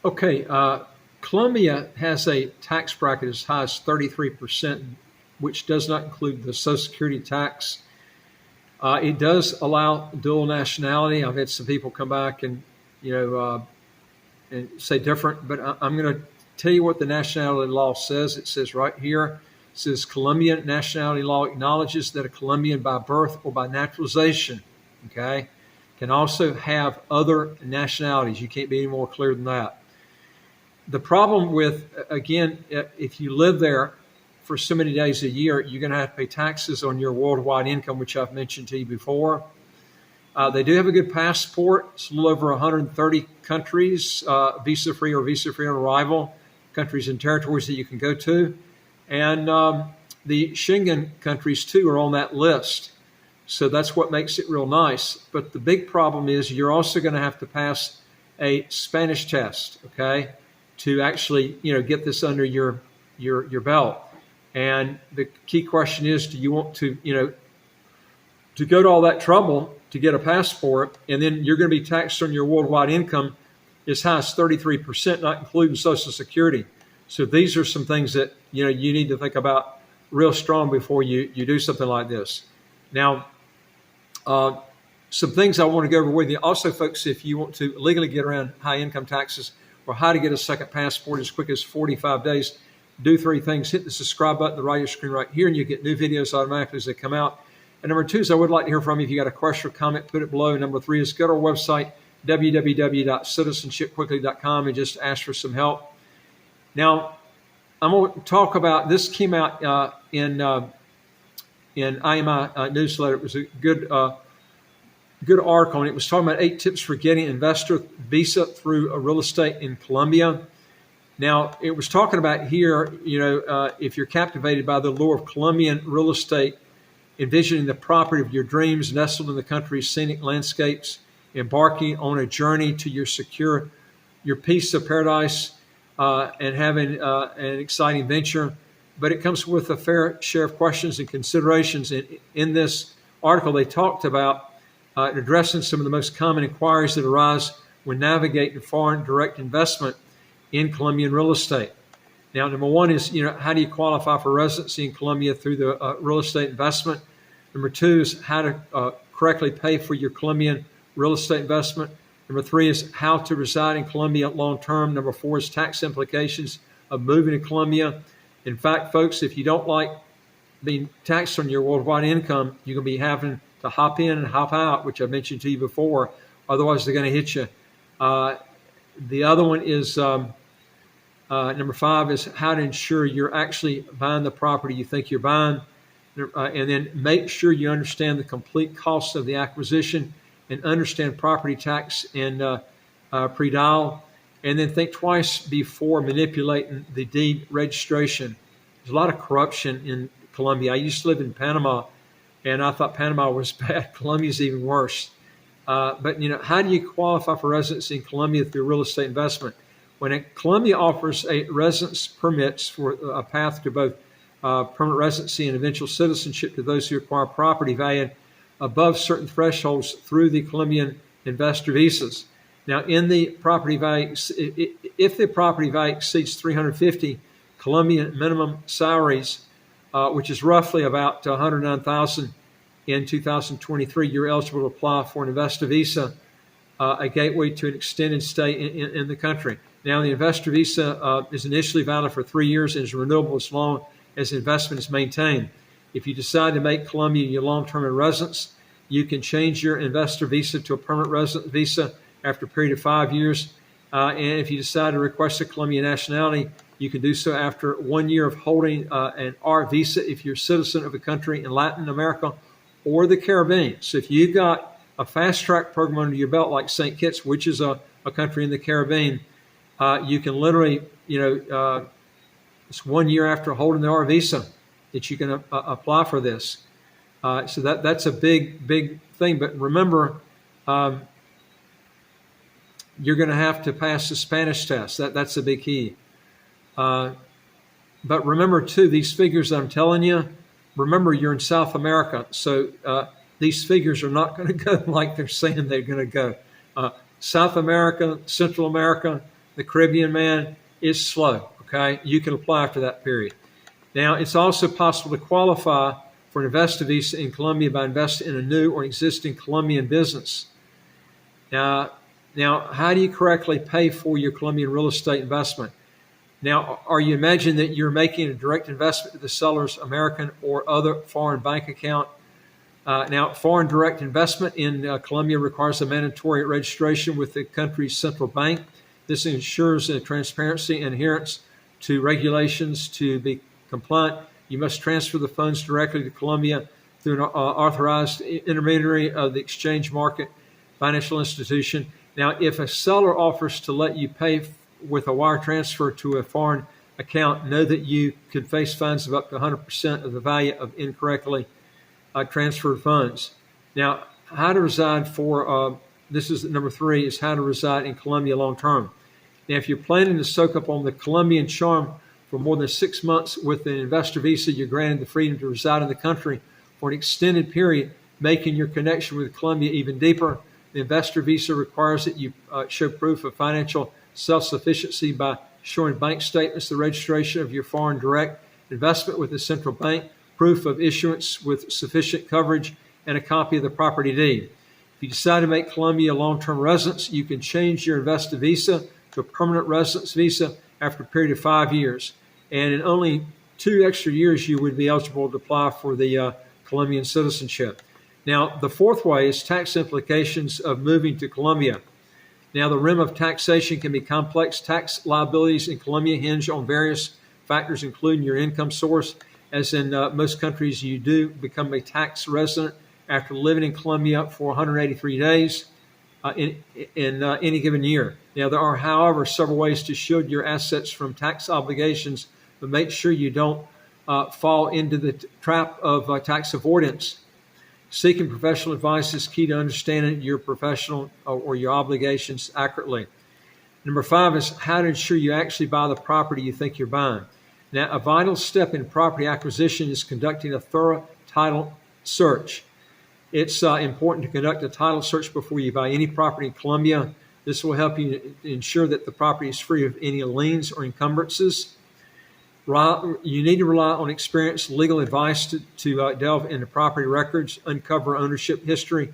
Okay, Colombia has a tax bracket as high as 33%, which does not include the Social Security tax. It does allow dual nationality. I've had some people come back and, you know, and say different, but I'm going to tell you what the nationality law says. It says right here, it says Colombian nationality law acknowledges that a Colombian by birth or by naturalization, okay, can also have other nationalities. You can't be any more clear than that. The problem with, again, if you live there for so many days a year, you're going to have to pay taxes on your worldwide income, which I've mentioned to you before. They do have a good passport. It's a little over 130 countries, visa-free or visa-free on arrival, countries and territories that you can go to. And the Schengen countries, too, are on that list. So that's what makes it real nice. But the big problem is you're also going to have to pass a Spanish test, okay, to actually, get this under your belt. And the key question is, do you want to, to go to all that trouble to get a passport, and then you're going to be taxed on your worldwide income as high as 33%, not including Social Security. So these are some things that, you need to think about real strong before you do something like this. Now, some things I want to go over with you. Also, folks, if you want to legally get around high income taxes or how to get a second passport as quick as 45 days, do three things. Hit the subscribe button, the right of your screen right here, and you get new videos automatically as they come out. And number two is I would like to hear from you. If you got a question or comment, put it below. Number three is go to our website, www.citizenshipquickly.com, and just ask for some help. Now, I'm going to talk about, this came out in IMI newsletter. It was a good article, and it was talking about 8 tips for getting an investor visa through a real estate in Colombia. Now, it was talking about here, if you're captivated by the lure of Colombian real estate, envisioning the property of your dreams nestled in the country's scenic landscapes, embarking on a journey to your piece of paradise, and having an exciting venture. But it comes with a fair share of questions and considerations. In this article, they talked about addressing some of the most common inquiries that arise when navigating foreign direct investment in Colombian real estate. Now, number one is, how do you qualify for residency in Colombia through the real estate investment? Number two is how to correctly pay for your Colombian real estate investment. Number three is how to reside in Colombia long term. Number four is tax implications of moving to Colombia. In fact, folks, if you don't like being taxed on your worldwide income, you're going to be having to hop in and hop out, which I mentioned to you before. Otherwise, they're going to hit you. The other one is number five is how to ensure you're actually buying the property you think you're buying. And then make sure you understand the complete cost of the acquisition and understand property tax and pre-dial. And then think twice before manipulating the deed registration. There's a lot of corruption in Colombia. I used to live in Panama, and I thought Panama was bad. Colombia's even worse. But how do you qualify for residency in Colombia through real estate investment? When Colombia offers a residence permits for a path to both permanent residency and eventual citizenship to those who acquire property valued above certain thresholds through the Colombian investor visas. Now, in the property value, if the property value exceeds 350 Colombian minimum salaries, which is roughly about 109,000 in 2023, you're eligible to apply for an investor visa, a gateway to an extended stay in the country. Now, the investor visa is initially valid for 3 years and is renewable as long as the investment is maintained. If you decide to make Colombia your long-term residence, you can change your investor visa to a permanent resident visa after a period of 5 years. And if you decide to request a Colombian nationality, you can do so after 1 year of holding an R visa if you're a citizen of a country in Latin America or the Caribbean. So if you've got a fast-track program under your belt like St. Kitts, which is a country in the Caribbean, you can literally, it's 1 year after holding the R visa that you can apply for this. So that's a big thing. But remember, you're going to have to pass the Spanish test. That's a big key. But remember, too, these figures that I'm telling you, remember you're in South America. So these figures are not going to go like they're saying they're going to go. South America, Central America, the Caribbean, man, is slow, okay? You can apply after that period. Now, it's also possible to qualify for an investor visa in Colombia by investing in a new or existing Colombian business. Now, how do you correctly pay for your Colombian real estate investment? Now, are you imagining that you're making a direct investment to the seller's American or other foreign bank account? Now, foreign direct investment in Colombia requires a mandatory registration with the country's central bank. This ensures transparency and adherence to regulations. To be compliant, you must transfer the funds directly to Colombia through an authorized intermediary of the exchange market financial institution. Now, if a seller offers to let you pay with a wire transfer to a foreign account, know that you could face fines of up to 100% of the value of incorrectly transferred funds. Now, how to reside this is number 3, is how to reside in Colombia long term. Now, if you're planning to soak up on the Colombian charm for more than 6 months with an investor visa, you're granted the freedom to reside in the country for an extended period, making your connection with Colombia even deeper. The investor visa requires that you show proof of financial self-sufficiency by showing bank statements, the registration of your foreign direct investment with the central bank, proof of issuance with sufficient coverage, and a copy of the property deed. If you decide to make Colombia a long-term residence, you can change your investor visa to a permanent residence visa after a period of 5 years. And in only 2 extra years, you would be eligible to apply for the Colombian citizenship. Now, the 4th way is tax implications of moving to Colombia. Now, the realm of taxation can be complex. Tax liabilities in Colombia hinge on various factors, including your income source. As in most countries, you do become a tax resident after living in Colombia for 183 days in any given year. Now, there are, however, several ways to shield your assets from tax obligations, but make sure you don't fall into the trap of tax avoidance. Seeking professional advice is key to understanding your professional or your obligations accurately. Number 5 is how to ensure you actually buy the property you think you're buying. Now, a vital step in property acquisition is conducting a thorough title search. It's important to conduct a title search before you buy any property in Colombia. This will help you ensure that the property is free of any liens or encumbrances. You need to rely on experienced legal advice to delve into property records, uncover ownership history,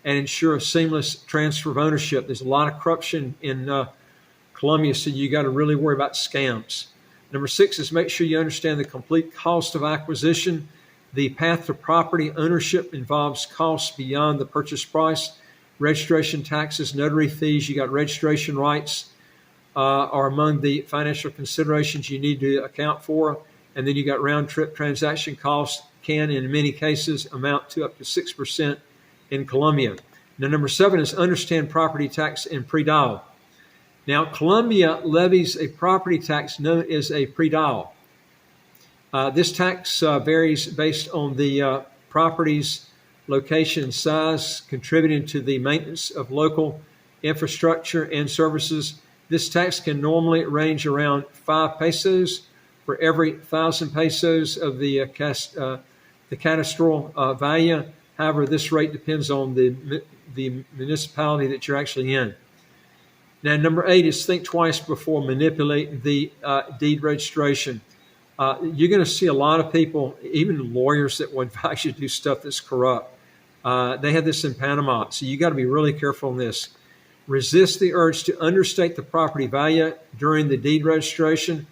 and ensure a seamless transfer of ownership. There's a lot of corruption in Colombia, so you got to really worry about scams. Number 6 is make sure you understand the complete cost of acquisition. The path to property ownership involves costs beyond the purchase price. Registration taxes, notary fees, you got registration rights are among the financial considerations you need to account for. And then you got round-trip transaction costs can, in many cases, amount to up to 6% in Colombia. Now, number 7 is understand property tax and predial. Now, Colombia levies a property tax known as a predial. This tax varies based on the property's location and size, contributing to the maintenance of local infrastructure and services. This tax can normally range around 5 pesos for every 1,000 pesos of the cadastral value. However, this rate depends on the municipality that you're actually in. Now, number 8 is think twice before manipulating the deed registration. You're going to see a lot of people, even lawyers, that will advise you to do stuff that's corrupt. They have this in Panama, so you got to be really careful on this. Resist the urge to understate the property value during the deed registration.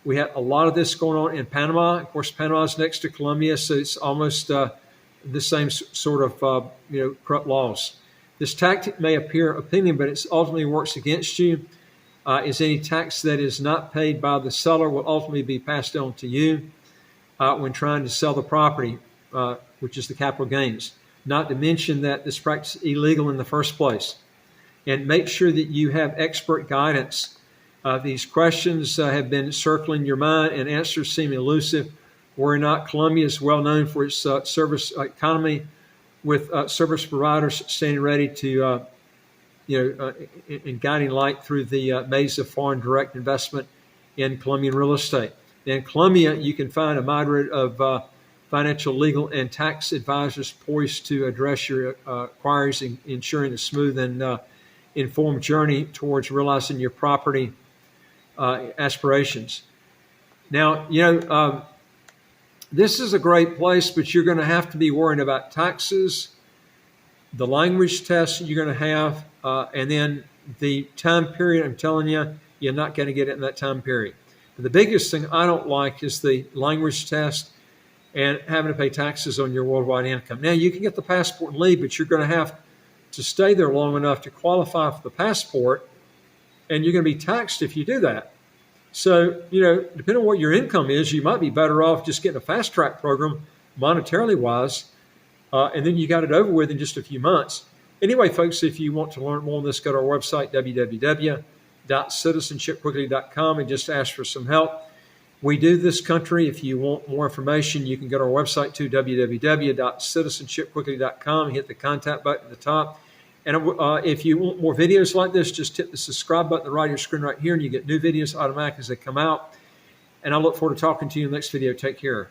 We have a lot of this going on in Panama. Of course, Panama is next to Colombia, so it's almost the same sort of corrupt laws. This tactic may appear appealing, but it ultimately works against you. Is any tax that is not paid by the seller will ultimately be passed on to you when trying to sell the property, which is the capital gains. Not to mention that this practice is illegal in the first place. And make sure that you have expert guidance. These questions have been circling your mind and answers seem elusive. Were not Colombia is well known for its service economy, with service providers standing ready to, in guiding light through the maze of foreign direct investment in Colombian real estate. In Colombia, you can find a myriad of financial, legal, and tax advisors poised to address your queries, ensuring a smooth and informed journey towards realizing your property aspirations. Now, this is a great place, but you're going to have to be worrying about taxes, the language test you're going to have, and then the time period. I'm telling you, you're not going to get it in that time period. But the biggest thing I don't like is the language test and having to pay taxes on your worldwide income. Now, you can get the passport and leave, but you're going to have to stay there long enough to qualify for the passport, and you're going to be taxed if you do that. So, depending on what your income is, you might be better off just getting a fast track program, monetarily wise, and then you got it over with in just a few months. Anyway, folks, if you want to learn more on this, go to our website, www.citizenshipquickly.com, and just ask for some help. We do this country. If you want more information, you can go to our website too, www.citizenshipquickly.com, and hit the contact button at the top. And if you want more videos like this, just hit the subscribe button at the right of your screen right here, and you get new videos automatically as they come out. And I look forward to talking to you in the next video. Take care.